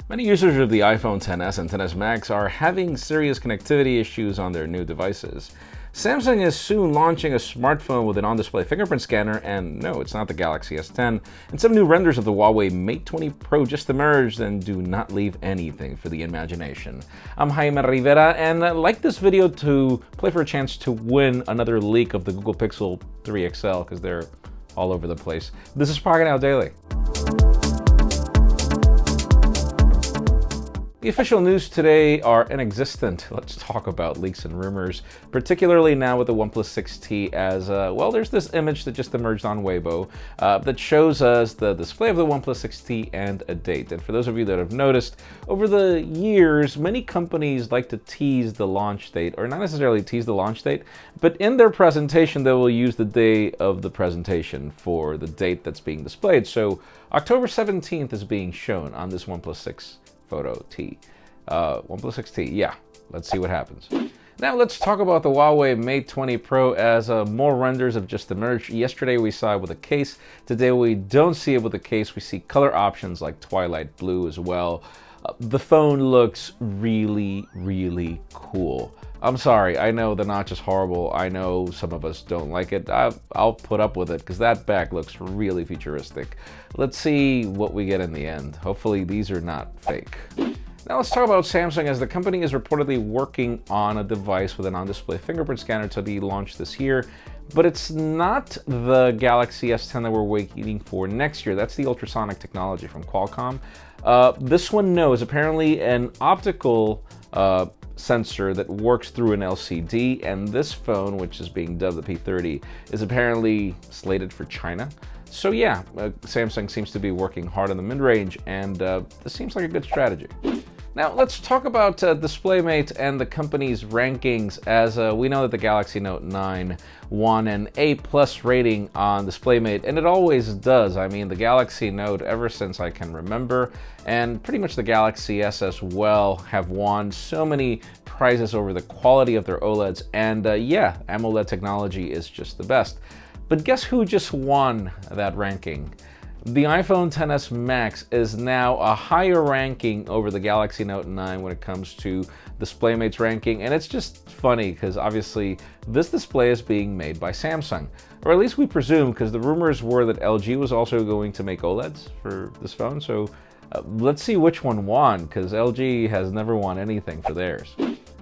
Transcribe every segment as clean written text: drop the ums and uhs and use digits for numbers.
Many users of the iPhone XS and XS Max are having serious connectivity issues on their new devices. Samsung is soon launching a smartphone with an on-display fingerprint scanner, and no, it's not the Galaxy S10. And some new renders of the Huawei Mate 20 Pro just emerged and do not leave anything for the imagination. I'm Jaime Rivera, and I'd like this video to play for a chance to win another leak of the Google Pixel 3 XL, because they're all over the place. This is Pocketnow Daily. The official news today are inexistent. Let's talk about leaks and rumors, particularly now with the OnePlus 6T as, well, there's this image that just emerged on Weibo that shows us the display of the OnePlus 6T and a date. And for those of you that have noticed, over the years, many companies like to tease the launch date, or not necessarily tease the launch date, but in their presentation, they will use the day of the presentation for the date that's being displayed. So October 17th is being shown on this OnePlus 6 Photo T. OnePlus 6T, yeah, let's see what happens. Now let's talk about the Huawei Mate 20 Pro as more renders have just emerged. Yesterday we saw it with a case. Today we don't see it with a case. We see color options like twilight blue as well. The phone looks really, really cool. I'm sorry, I know the notch is horrible. I know some of us don't like it. I'll put up with it because that back looks really futuristic. Let's see what we get in the end. Hopefully these are not fake. Now let's talk about Samsung, as the company is reportedly working on a device with an on-display fingerprint scanner to be launched this year, but it's not the Galaxy S10 that we're waiting for next year. That's the ultrasonic technology from Qualcomm. This one, no, is apparently an optical sensor that works through an LCD, and this phone, which is being dubbed the P30, is apparently slated for China. So yeah, Samsung seems to be working hard on the mid-range, and this seems like a good strategy. Now let's talk about DisplayMate and the company's rankings, as we know that the Galaxy Note9 won an A+ rating on DisplayMate, and it always does. I mean, the Galaxy Note, ever since I can remember, and pretty much the Galaxy S as well, have won so many prizes over the quality of their OLEDs, and yeah, AMOLED technology is just the best. But guess who just won that ranking? The iPhone XS Max is now a higher ranking over the Galaxy Note 9 when it comes to DisplayMate's ranking, and it's just funny because obviously this display is being made by Samsung, or at least we presume, because the rumors were that LG was also going to make OLEDs for this phone. So let's see which one won, because LG has never won anything for theirs.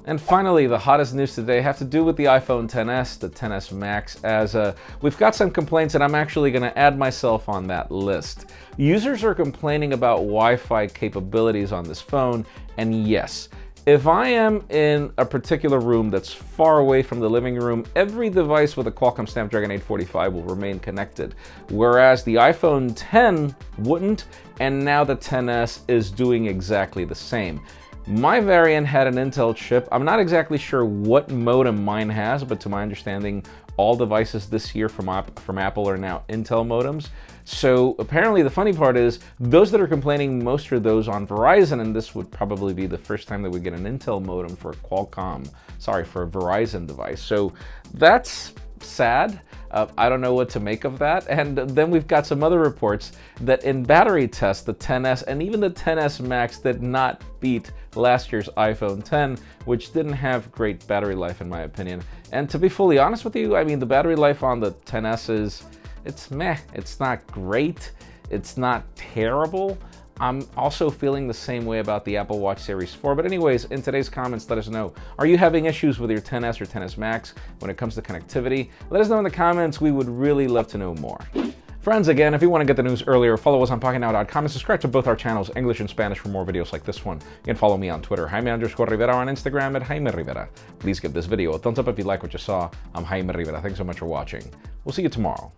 And finally, the hottest news today have to do with the iPhone XS, the XS Max, as we've got some complaints, and I'm actually going to add myself on that list. Users are complaining about Wi-Fi capabilities on this phone, and yes, if I am in a particular room that's far away from the living room, every device with a Qualcomm Snapdragon 845 will remain connected, whereas the iPhone X wouldn't, and now the XS is doing exactly the same. My variant had an Intel chip. I'm not exactly sure what modem mine has, but to my understanding, all devices this year from Apple are now Intel modems. So apparently the funny part is, those that are complaining most are those on Verizon, and this would probably be the first time that we get an Intel modem for a for a Verizon device. So that's sad. I don't know what to make of that. And then we've got some other reports that in battery tests, the XS and even the XS Max did not beat last year's iPhone X, which didn't have great battery life in my opinion. And to be fully honest with you, I mean, the battery life on the XS it's meh. It's not great. It's not terrible. I'm also feeling the same way about the Apple Watch Series 4. But anyways, in today's comments, let us know, are you having issues with your XS or XS Max when it comes to connectivity? Let us know in the comments. We would really love to know more. Friends, again, if you want to get the news earlier, follow us on Pocketnow.com and subscribe to both our channels, English and Spanish, for more videos like this one. You can follow me on Twitter, Jaime_Rivera, on Instagram at Jaime Rivera. Please give this video a thumbs up if you like what you saw. I'm Jaime Rivera. Thanks so much for watching. We'll see you tomorrow.